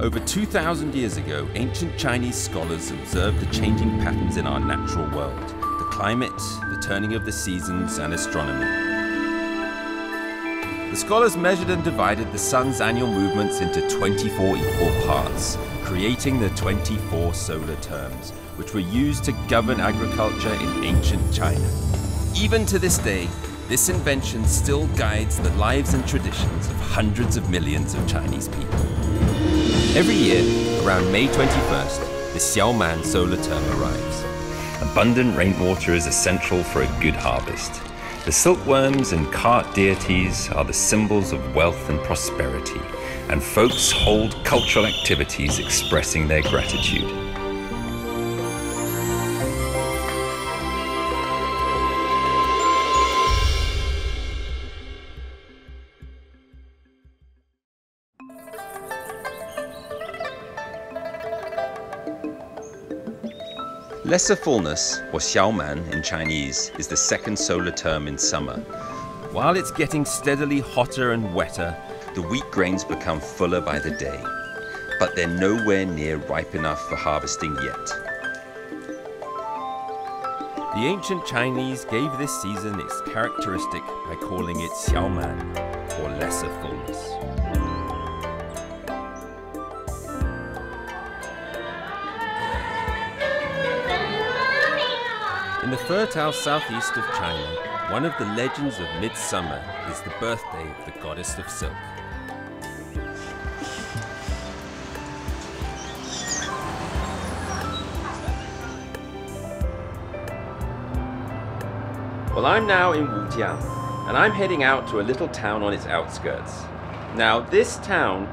Over 2,000 years ago, ancient Chinese scholars observed the changing patterns in our natural world, the climate, the turning of the seasons, and astronomy. The scholars measured and divided the sun's annual movements into 24 equal parts, creating the 24 solar terms, which were used to govern agriculture in ancient China. Even to this day, this invention still guides the lives and traditions of hundreds of millions of Chinese people. Every year, around May 21st, the Xiaoman solar term arrives. Abundant rainwater is essential for a good harvest. The silkworms and cart deities are the symbols of wealth and prosperity, and folks hold cultural activities expressing their gratitude. Lesser fullness, or Xiaoman in Chinese, is the second solar term in summer. While it's getting steadily hotter and wetter, the wheat grains become fuller by the day. But they're nowhere near ripe enough for harvesting yet. The ancient Chinese gave this season its characteristic by calling it Xiaoman, or lesser fullness. In the fertile southeast of China, one of the legends of midsummer is the birthday of the goddess of silk. Well, I'm now in Wujiang, and I'm heading out to a little town on its outskirts. Now, this town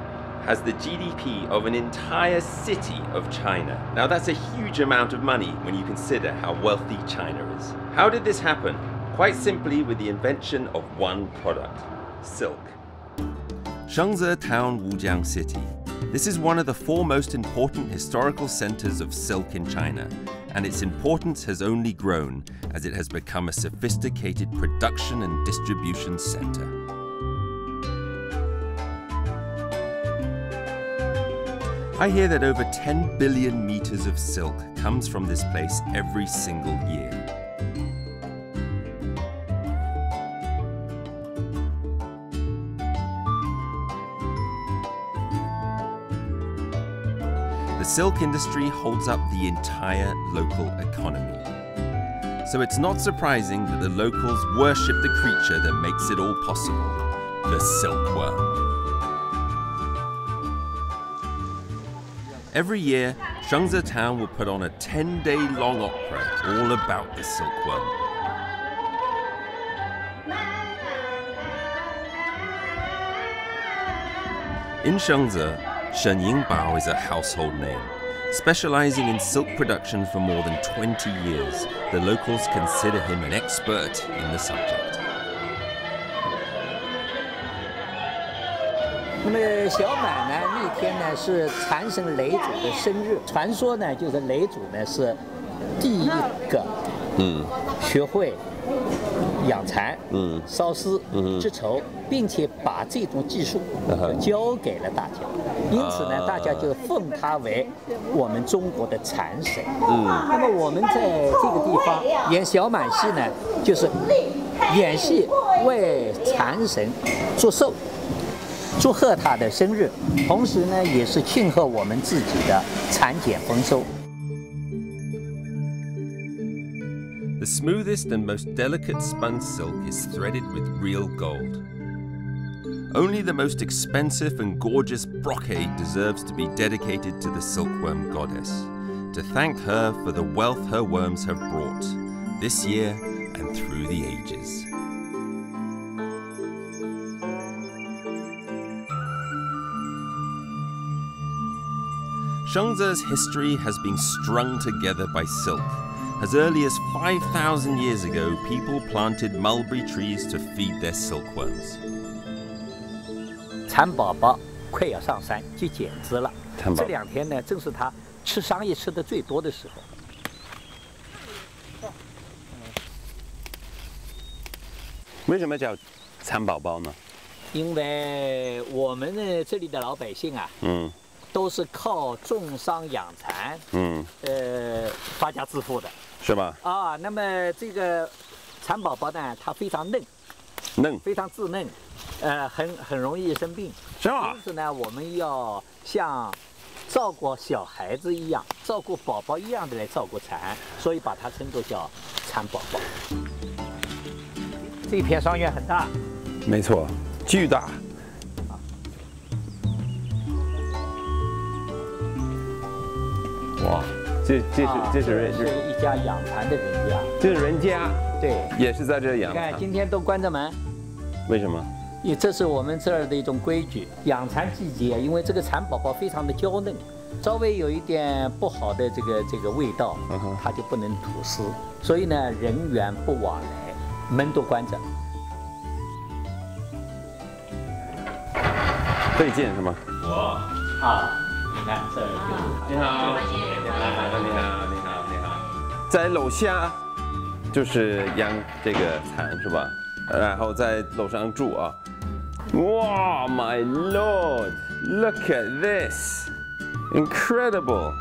has the GDP of an entire city of China. Now that's a huge amount of money when you consider how wealthy China is. How did this happen? Quite simply with the invention of one product, silk. Shengze town, Wujiang city. This is one of the four most important historical centers of silk in China, and its importance has only grown as it has become a sophisticated production and distribution center. I hear that over 10 billion meters of silk comes from this place every single year. The silk industry holds up the entire local economy. So it's not surprising that the locals worship the creature that makes it all possible, the silkworm. Every year, Shengze town will put on a 10-day-long opera all about the silkworm. In Shengze, Shen Yingbao is a household name. Specializing in silk production for more than 20 years, the locals consider him an expert in the subject. 那么小满呢，那天呢是蚕神雷祖的生日。传说呢，就是雷祖呢是第一个学会养蚕、烧丝、织绸，并且把这种技术教给了大家。因此呢，大家就奉他为我们中国的蚕神。那么我们在这个地方演小满戏呢，就是演戏为蚕神祝寿。 祝贺他的生日，同时呢，也是庆贺我们自己的蚕茧丰收。 The smoothest and most delicate spun silk is threaded with real gold. Only the most expensive and gorgeous brocade deserves to be dedicated to the silkworm goddess, to thank her for the wealth her worms have brought, this year and through the ages. Shengze's history has been strung together by silk. As early as 5,000 years ago, people planted mulberry trees to feed their silkworms. 蚕宝宝快要上山去剪枝了，这2天呢，正是它吃桑叶吃的最多的时候。为什么叫蚕宝宝呢？因为我们呢这里的老百姓啊，都是靠种桑养蚕，发家致富的，是吧？啊，那么这个蚕宝宝呢，它非常嫩，非常稚嫩，很容易生病，是吧？因此呢，我们要像照顾小孩子一样，照顾宝宝一样的来照顾蚕，所以把它称作叫蚕宝宝。这片桑园很大，没错，巨大。哇，这是一家养蚕的人家，这是人家，对，也是在这养你看蚕。今天都关着门，为什么？这是我们这儿的一种规矩。养蚕季节，因为这个蚕宝宝非常的娇嫩，稍微有一点不好的这个味道，它就不能吐丝，所以呢，人员不往来，门都关着。最近是吗？你看这儿就是。你好，你好。在楼下就是养这个蚕是吧？然后在楼上住啊。哇 ，My Lord, look at this, incredible！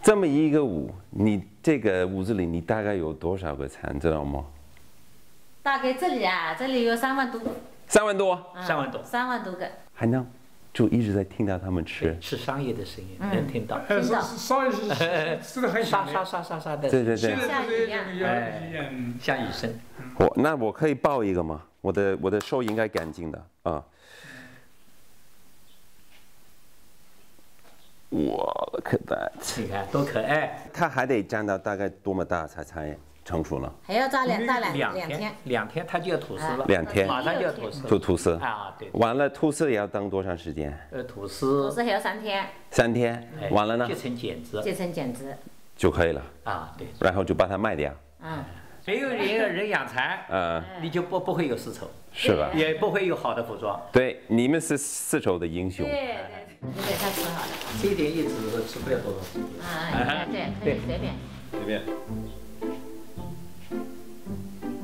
这么一个屋，你这个屋子里你大概有多少个蚕，知道吗？大概这里有3万多。3万多，3万多，3万多个。还能就一直在听到他们吃，是商业的声音，能听到。稍微是吃的很响的，沙的。对。像雨一样，像雨声。那我可以抱一个吗？我的手应该干净的啊。哇 ，look at that！ 你看多可爱。它还得长到大概多么大才成熟呢？还要扎两天。2天它就要吐丝了。2天马上就要吐丝。吐丝啊，对。完了吐丝也要等多长时间？吐丝还要3天。3天，完了呢？结成茧子。就可以了。啊，对。然后就把它卖掉。没有人养蚕，你就不会有丝绸，是吧？也不会有好的服装。对，你们是丝绸的英雄。对，你给它吃好了。这一点叶子吃不了多少。对，可以随便。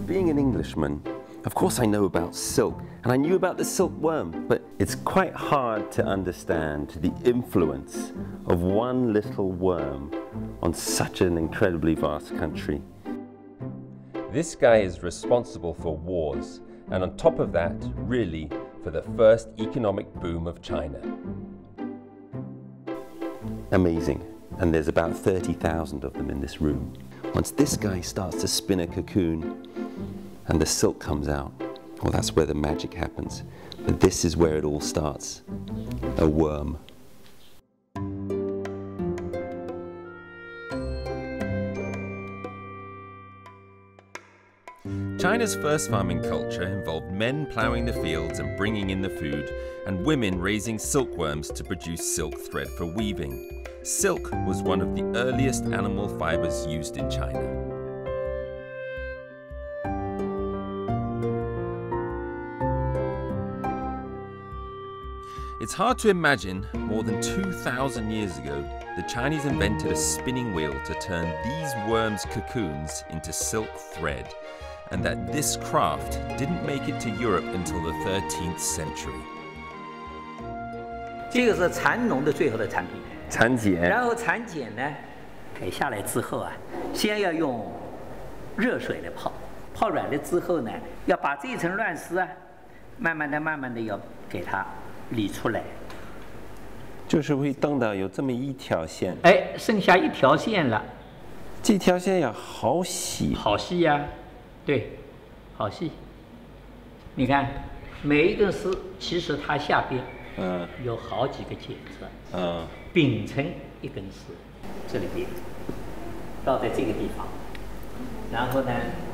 Being an Englishman, of course I know about silk, and I knew about the silkworm, but it's quite hard to understand the influence of one little worm on such an incredibly vast country. This guy is responsible for wars, and on top of that, really, for the first economic boom of China. Amazing. And there's about 30,000 of them in this room. Once this guy starts to spin a cocoon, and the silk comes out, well, that's where the magic happens. But this is where it all starts. A worm. China's first farming culture involved men ploughing the fields and bringing in the food, and women raising silkworms to produce silk thread for weaving. Silk was one of the earliest animal fibers used in China. It's hard to imagine, more than 2,000 years ago, the Chinese invented a spinning wheel to turn these worms' cocoons into silk thread, and that this craft didn't make it to Europe until the 13th century. 这个是蚕农的最后的产品。蚕茧。然后蚕茧呢，改下来之后啊，先要用热水来泡，泡软了之后呢，要把这一层乱丝啊，慢慢的要给它理出来。就是会等到有这么一条线。剩下一条线了。这条线要好细。好细呀，对，好细。你看，每一根丝其实它下边。有好几个茧子，并成一根丝，这里边绕在这个地方，然后呢，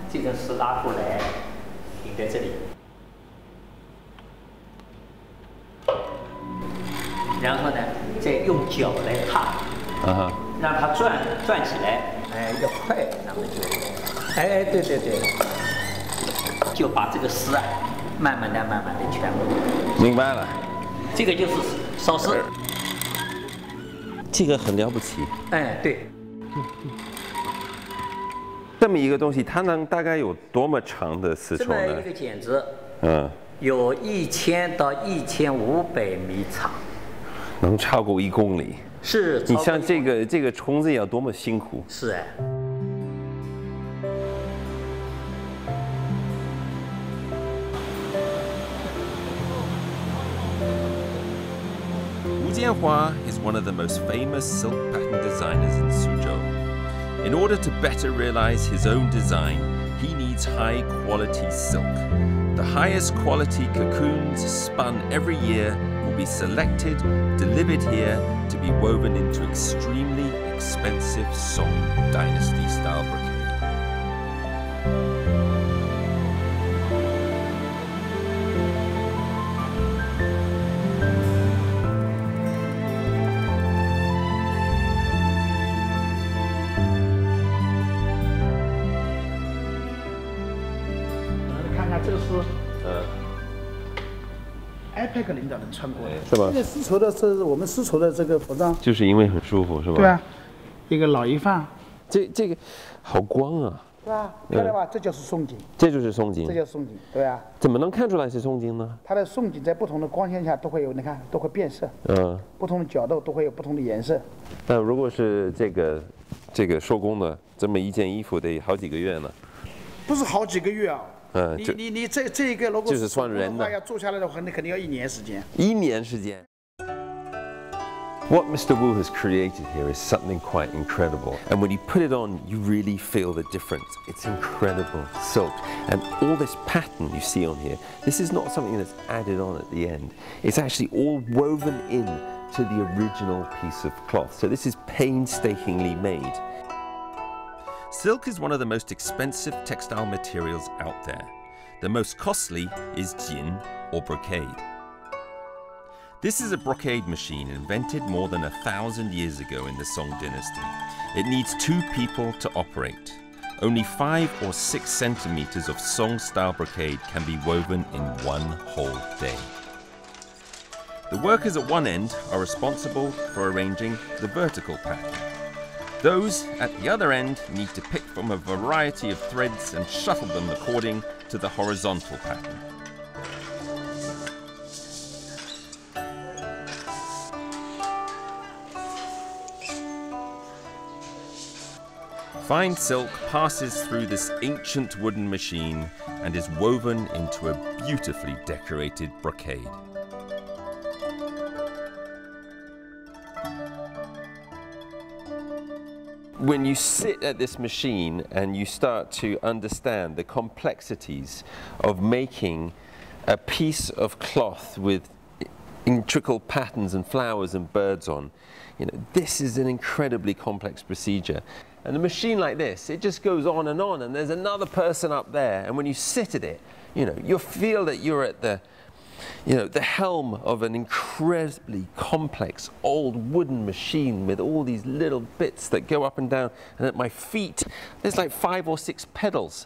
这根丝拉过来，顶在这里，然后呢，再用脚来踏，让它转起来，要快，那么就，对，就把这个丝啊，慢慢的全部，明白了。这个就是烧丝，这个很了不起。对。这么一个东西，它能大概有多么长的丝绸呢？这么一个茧子，有1000到1500米长，能超过1公里。是。你像这个虫子要多么辛苦。是哎。Wujiang is one of the most famous silk pattern designers in Suzhou. In order to better realize his own design, he needs high-quality silk. The highest quality cocoons spun every year will be selected, delivered here to be woven into extremely expensive Song Dynasty-style brocade. iPad 领导人穿过的，是吧？这个丝绸的是我们丝绸的这个服装，就是因为很舒服，是吧？对啊，一个老一范。这个好光啊！对啊，漂亮吧？这就是松紧，这就是松紧，这叫松紧，对啊。怎么能看出来是松紧呢？它的松紧在不同的光线下都会有，你看都会变色，不同的角度都会有不同的颜色。那如果是这个手工的，这么一件衣服得好几个月呢？不是好几个月啊。你这个如果就是算人的，要做下来的话，那肯定要1年时间。1年时间。What Mr. Wu has created here is something quite incredible. And when you put it on, you really feel the difference. It's incredible silk. And all this pattern you see on here, this is not something that's added on at the end. It's actually all woven in to the original piece of cloth. So this is painstakingly made. Silk is one of the most expensive textile materials out there. The most costly is jin, or brocade. This is a brocade machine invented more than 1,000 years ago in the Song dynasty. It needs 2 people to operate. Only 5 or 6 centimeters of Song-style brocade can be woven in one whole day. The workers at one end are responsible for arranging the vertical pattern. Those at the other end need to pick from a variety of threads and shuffle them according to the horizontal pattern. Fine silk passes through this ancient wooden machine and is woven into a beautifully decorated brocade. When you sit at this machine and you start to understand the complexities of making a piece of cloth with intricate patterns and flowers and birds on, this is an incredibly complex procedure. And a machine like this, it just goes on, and there's another person up there, and when you sit at it, you feel that you're at the helm of an incredibly complex old wooden machine with all these little bits that go up and down, and at my feet, there's like 5 or 6 pedals.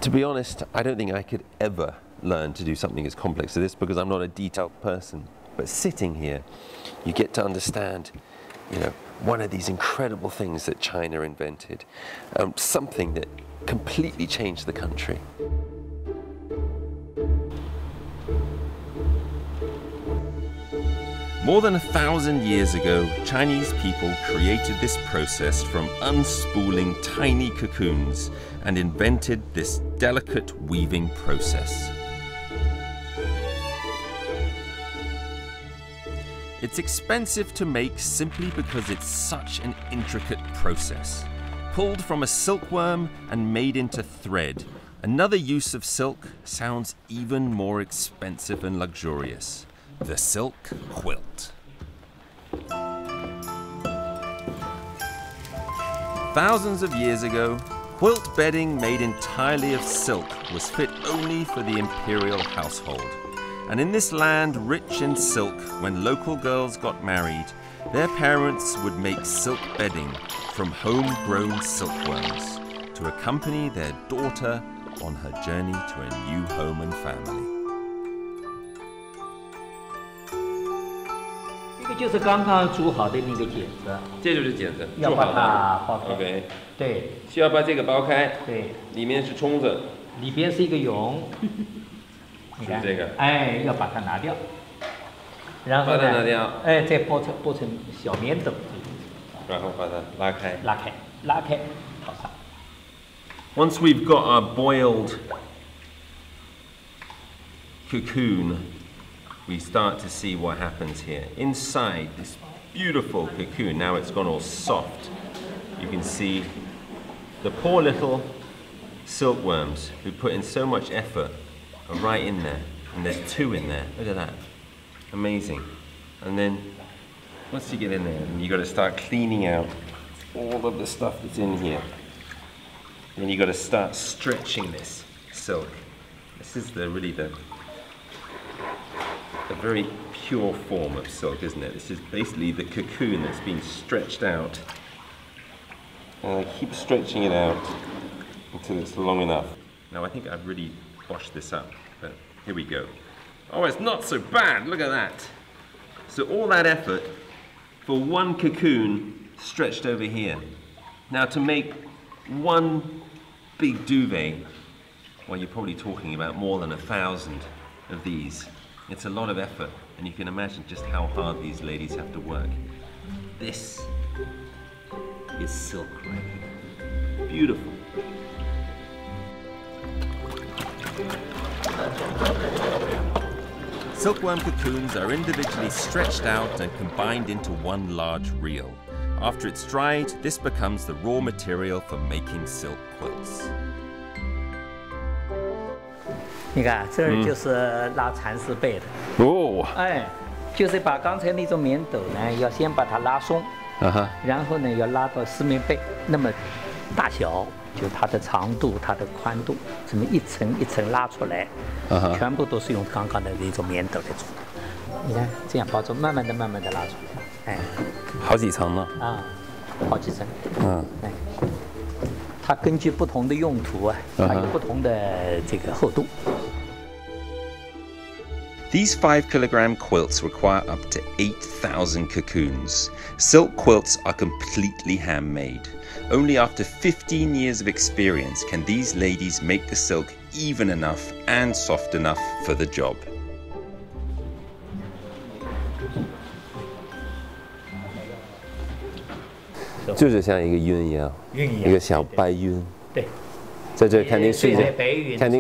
To be honest, I don't think I could ever learn to do something as complex as this because I'm not a detailed person. But sitting here, you get to understand, one of these incredible things that China invented, something that completely changed the country. More than 1,000 years ago, Chinese people created this process from unspooling tiny cocoons and invented this delicate weaving process. It's expensive to make simply because it's such an intricate process. Pulled from a silkworm and made into thread, another use of silk sounds even more expensive and luxurious. The silk quilt. Thousands of years ago, quilt bedding made entirely of silk was fit only for the imperial household. And in this land rich in silk, when local girls got married, their parents would make silk bedding from homegrown silkworms to accompany their daughter on her journey to a new home and family. 这个就是刚刚煮好的那个剪子，这就是剪子，要把它剥开。OK， 对，需要把这个剥开。对，里面是冲子，里边是一个蛹。你看这个，哎，要把它拿掉，然后呢，把它拿掉，哎，再剥成小棉斗，然后把它拉开，拉开，套上。Once we've got our boiled cocoon, we start to see what happens here. Inside this beautiful cocoon, now it's gone all soft. You can see the poor little silkworms who put in so much effort are right in there. And there's 2 in there. Look at that. Amazing. And then once you get in there, you got to start cleaning out all of the stuff that's in here. Then you got to start stretching this silk. This is really the very pure form of silk, isn't it? This is basically the cocoon that's been stretched out. And I keep stretching it out until it's long enough. Now I think I've really botched this up, but here we go. Oh, it's not so bad, look at that. So all that effort for one cocoon stretched over here. Now to make one big duvet, well, you're probably talking about more than 1,000 of these. It's a lot of effort, and you can imagine just how hard these ladies have to work. This is silk right here. Beautiful. Silkworm cocoons are individually stretched out and combined into one large reel. After it's dried, this becomes the raw material for making silk quilts. 你看，这儿就是拉蚕丝被的。哦，哎，就是把刚才那种棉斗呢，要先把它拉松，然后呢要拉到丝棉被那么大小，就它的长度、它的宽度，这么一层一层拉出来，全部都是用刚刚的那种棉斗来做的。你看，这样包装，慢慢的拉出来，哎，好几层呢？啊，好几层。哎，它根据不同的用途啊，它有不同的这个厚度。These 5-kilogram quilts require up to 8,000 cocoons. Silk quilts are completely handmade. Only after 15 years of experience can these ladies make the silk even enough and soft enough for the job. 就是像一个晕一样，一个小白晕。对，在这肯定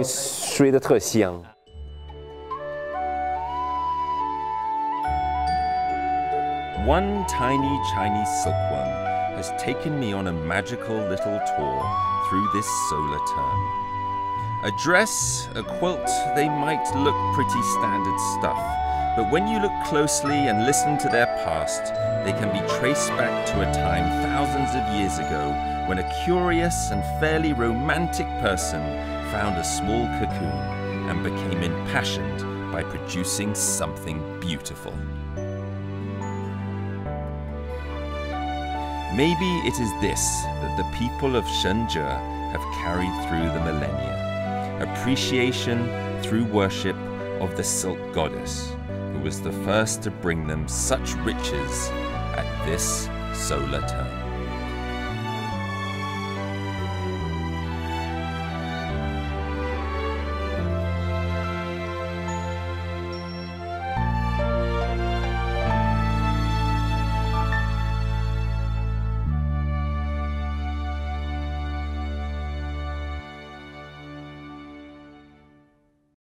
睡得特香。One tiny Chinese silkworm has taken me on a magical little tour through this solar term. A dress, a quilt, they might look pretty standard stuff, but when you look closely and listen to their past, they can be traced back to a time thousands of years ago when a curious and fairly romantic person found a small cocoon and became impassioned by producing something beautiful. Maybe it is this that the people of Shengze have carried through the millennia. Appreciation through worship of the silk goddess, who was the first to bring them such riches at this solar term.